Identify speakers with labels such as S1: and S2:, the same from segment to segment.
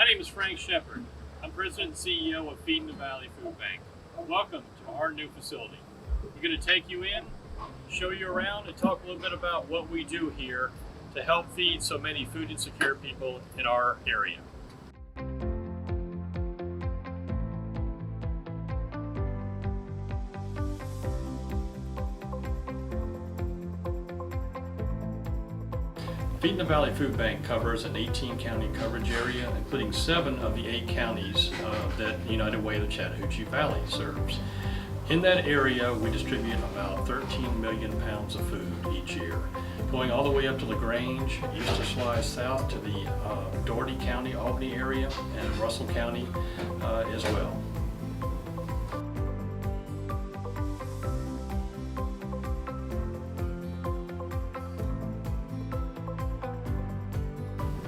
S1: name is Frank Shepard. I'm President and CEO of Feeding the Valley Food Bank. Welcome to our new facility. We're going to take you in, show you around, and talk a little bit about what we do here to help feed so many food insecure people in our area. Feeding the Valley Food Bank covers an 18-county coverage area, including 7 of the 8 counties that United Way of the Chattahoochee Valley serves. In that area, we distribute about 13 million pounds of food each year, going all the way up to LaGrange, east to Sly, south to the Dougherty County, Albany area, and Russell County as well.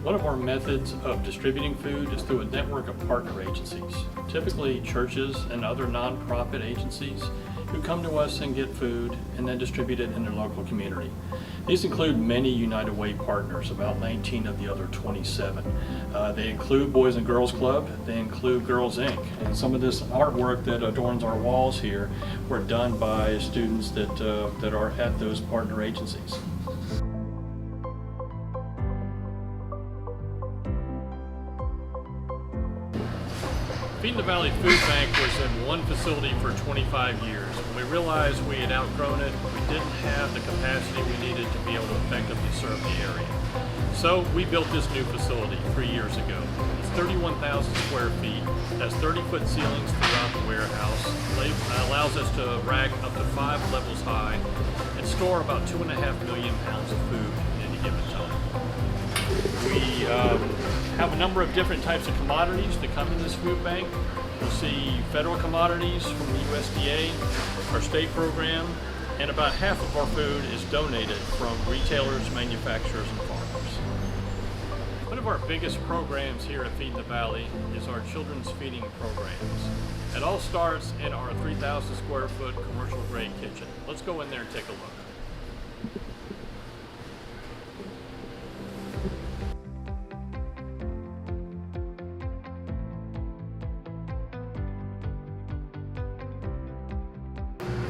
S1: One of our methods of distributing food is through a network of partner agencies, typically churches and other nonprofit agencies who come to us and get food and then distribute it in their local community. These include many United Way partners, about 19 of the other 27. They include Boys and Girls Club, they include Girls Inc. And some of this artwork that adorns our walls here were done by students that are at those partner agencies. Feeding the Valley Food Bank was in one facility for 25 years. When we realized we had outgrown it, we didn't have the capacity we needed to be able to effectively serve the area. So we built this new facility 3 years ago. It's 31,000 square feet, has 30-foot ceilings throughout the warehouse, allows us to rack up to 5 levels high, and store about 2.5 million pounds of food at any given time. We have a number of different types of commodities that come in this food bank. You'll see federal commodities from the USDA, our state program, and about half of our food is donated from retailers, manufacturers, and farmers. One of our biggest programs here at Feeding the Valley is our children's feeding programs. It all starts in our 3,000 square foot commercial grade kitchen. Let's go in there and take a look.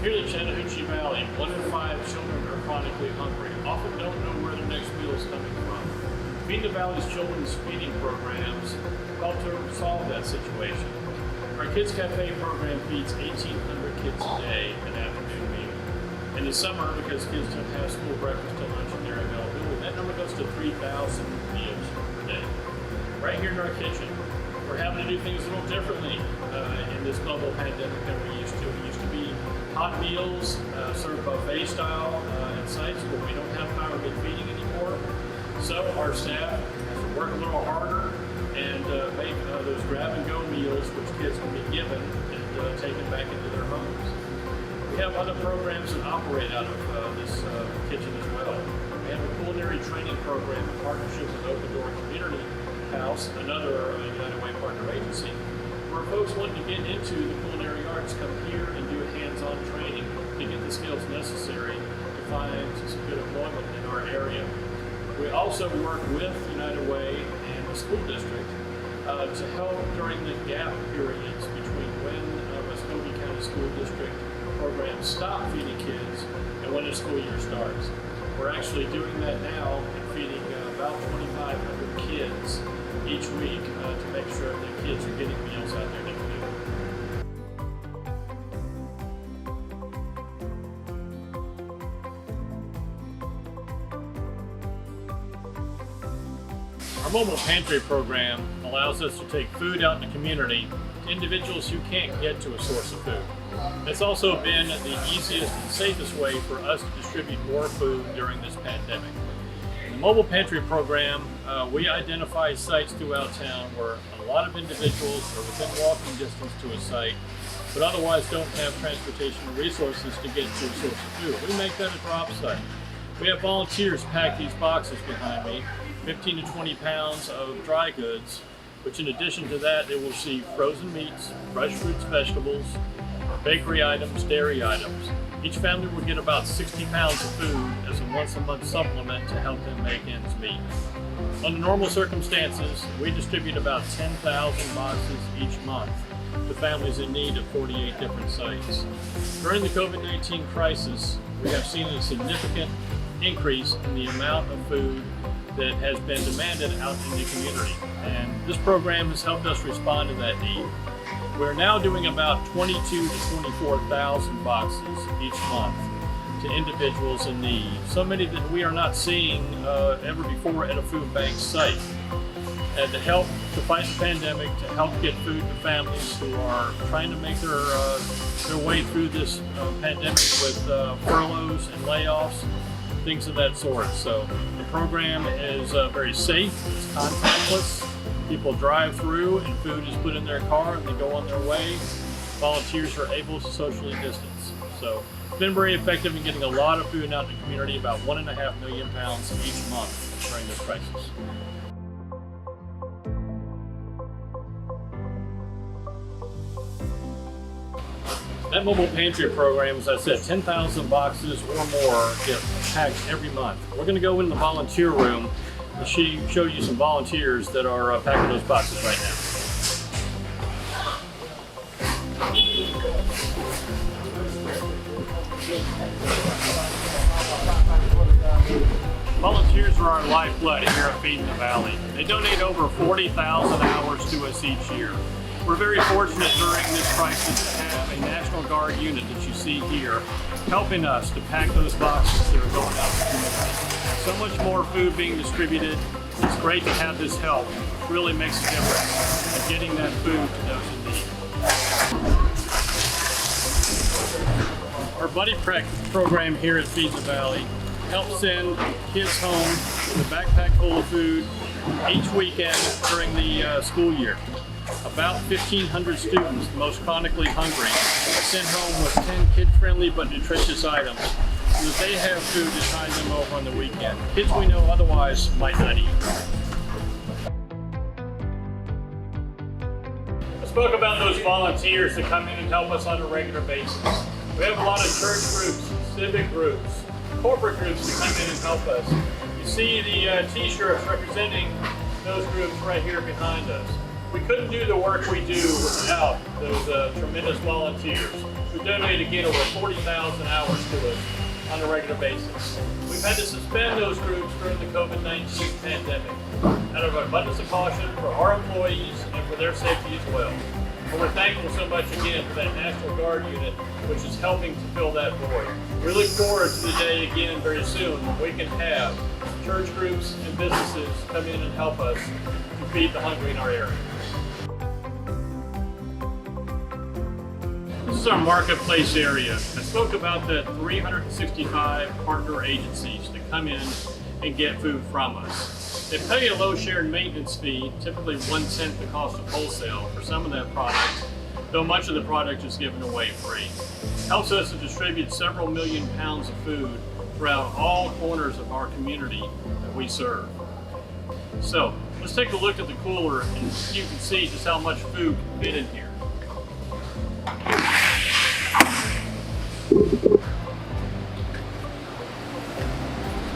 S1: Here in the Chattahoochee Valley, 1 in 5 children are chronically hungry, often don't know where their next meal is coming from. Feeding the Valley's children's feeding programs help to solve that situation. Our Kids Cafe program feeds 1,800 kids a day an afternoon meal. In the summer, because kids don't have school breakfast till lunch and their availability, that number goes to 3,000 meals per day. Right here in our kitchen, we're having to do things a little differently in this global pandemic than we used to. We used to be hot meals served buffet style at sites, but we don't have power mid feeding anymore. So our staff has to work a little harder and make those grab and go meals which kids can be given and taken back into their homes. We have other programs that operate out of this kitchen as well. We have a culinary training program in partnership with Open Door Community House, another United Way partner agency, where folks wanting to get into the culinary arts come here and do a hands-on training to get the skills necessary to find some good employment in our area. We also work with United Way and the school district to help during the gap periods between when Muskogee County School District programs stop feeding kids and when the school year starts. We're actually doing that now and feeding about 2,500 kids each week to make sure that kids are getting meals out there. Our mobile pantry program allows us to take food out in the community to individuals who can't get to a source of food. It's also been the easiest and safest way for us to distribute more food during this pandemic. In the mobile pantry program, we identify sites throughout town where a lot of individuals are within walking distance to a site, but otherwise don't have transportation or resources to get to a source of food. We make that a drop site. We have volunteers pack these boxes behind me, 15 to 20 pounds of dry goods, which in addition to that, they will receive frozen meats, fresh fruits, vegetables, bakery items, dairy items. Each family will get about 60 pounds of food as a once-a-month supplement to help them make ends meet. Under normal circumstances, we distribute about 10,000 boxes each month to families in need at 48 different sites. During the COVID-19 crisis, we have seen a significant increase in the amount of food that has been demanded out in the community, and this program has helped us respond to that need. We're now doing about 22 to 24,000 boxes each month to individuals in need, so many that we are not seeing ever before at a food bank site. And to fight the pandemic, to help get food to families who are trying to make their way through this pandemic with furloughs and layoffs, things of that sort. So the program is very safe, it's contactless. People drive through and food is put in their car and they go on their way. Volunteers are able to socially distance. So it's been very effective in getting a lot of food out in the community, about 1.5 million pounds each month during this crisis. That mobile pantry program, as I said, 10,000 boxes or more get packed every month. We're going to go in the volunteer room and show you some volunteers that are packing those boxes right now. Volunteers are our lifeblood here at Feeding the Valley. They donate over 40,000 hours to us each year. We're very fortunate during this crisis to have a National Guard unit that you see here helping us to pack those boxes that are going out to the community. So much more food being distributed. It's great to have this help. It really makes a difference in getting that food to those in need. Our Buddy Prep program here at Feed the Valley helps send kids home with a backpack full of food each weekend during the school year. About 1,500 students, the most chronically hungry, are sent home with 10 kid-friendly but nutritious items so that they have food to tide them over on the weekend. Kids we know otherwise might not eat. I spoke about those volunteers that come in and help us on a regular basis. We have a lot of church groups, civic groups, corporate groups that come in and help us. You see the t-shirts representing those groups right here behind us. We couldn't do the work we do without those tremendous volunteers who donate again over 40,000 hours to us on a regular basis. We've had to suspend those groups during the COVID-19 pandemic out of abundance of caution for our employees and for their safety as well. And we're thankful so much again for that National Guard unit, which is helping to fill that void. We look forward to the day again very soon when we can have church groups and businesses come in and help us to feed the hungry in our area. This is our marketplace area. I spoke about the 365 partner agencies that come in and get food from us. They pay a low shared maintenance fee, typically 1/10 the cost of wholesale for some of that product, though much of the product is given away free. It helps us to distribute several million pounds of food throughout all corners of our community that we serve. So let's take a look at the cooler and you can see just how much food can fit in here.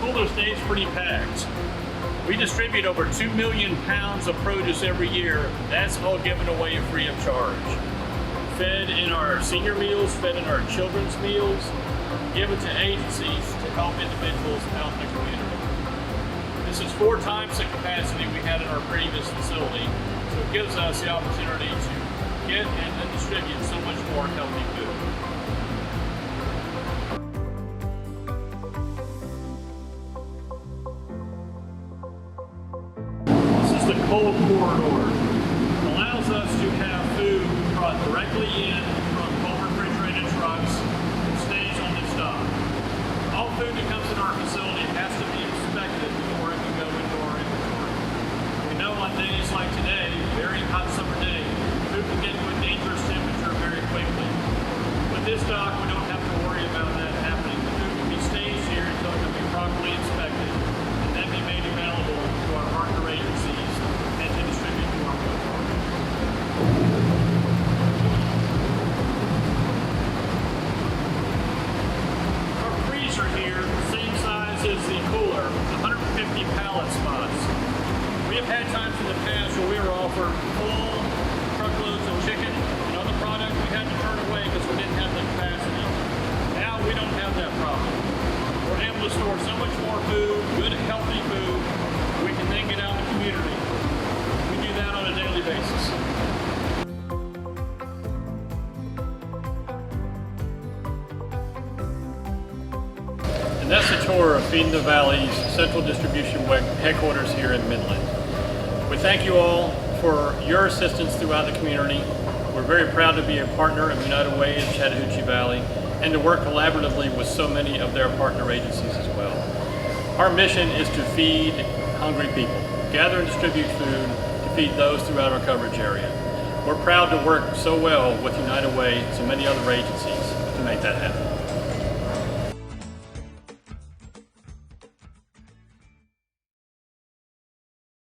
S1: Cooler stays pretty packed. We distribute over 2 million pounds of produce every year. That's all given away free of charge. Fed in our senior meals, fed in our children's meals, given to agencies to help individuals out in the community. This is 4 times the capacity we had in our previous facility, so it gives us the opportunity to get and then distribute so much more healthy food. The cold corridor allows us to have food brought directly in from cold refrigerated trucks and stays on this dock. All food that comes in our facility has to be inspected before it can go into our inventory. We know on days like today, very hot summer day, food can get to a dangerous temperature very quickly. With this dock, we don't have to worry about that happening. The food can be staged here until it can be properly inspected and then be made available to our partner agencies. empty pallet spots. We have had times in the past where we were offered full truckloads of chicken and other product we had to turn away because we didn't have the capacity. Now we don't have that problem. We're able to store so much more food, good healthy food, we can then get out in the community. We do that on a daily basis. And that's the tour of Feeding the Valley's Central Distribution headquarters here in Midland. We thank you all for your assistance throughout the community. We're very proud to be a partner of United Way in Chattahoochee Valley and to work collaboratively with so many of their partner agencies as well. Our mission is to feed hungry people, gather and distribute food to feed those throughout our coverage area. We're proud to work so well with United Way and so many other agencies to make that happen.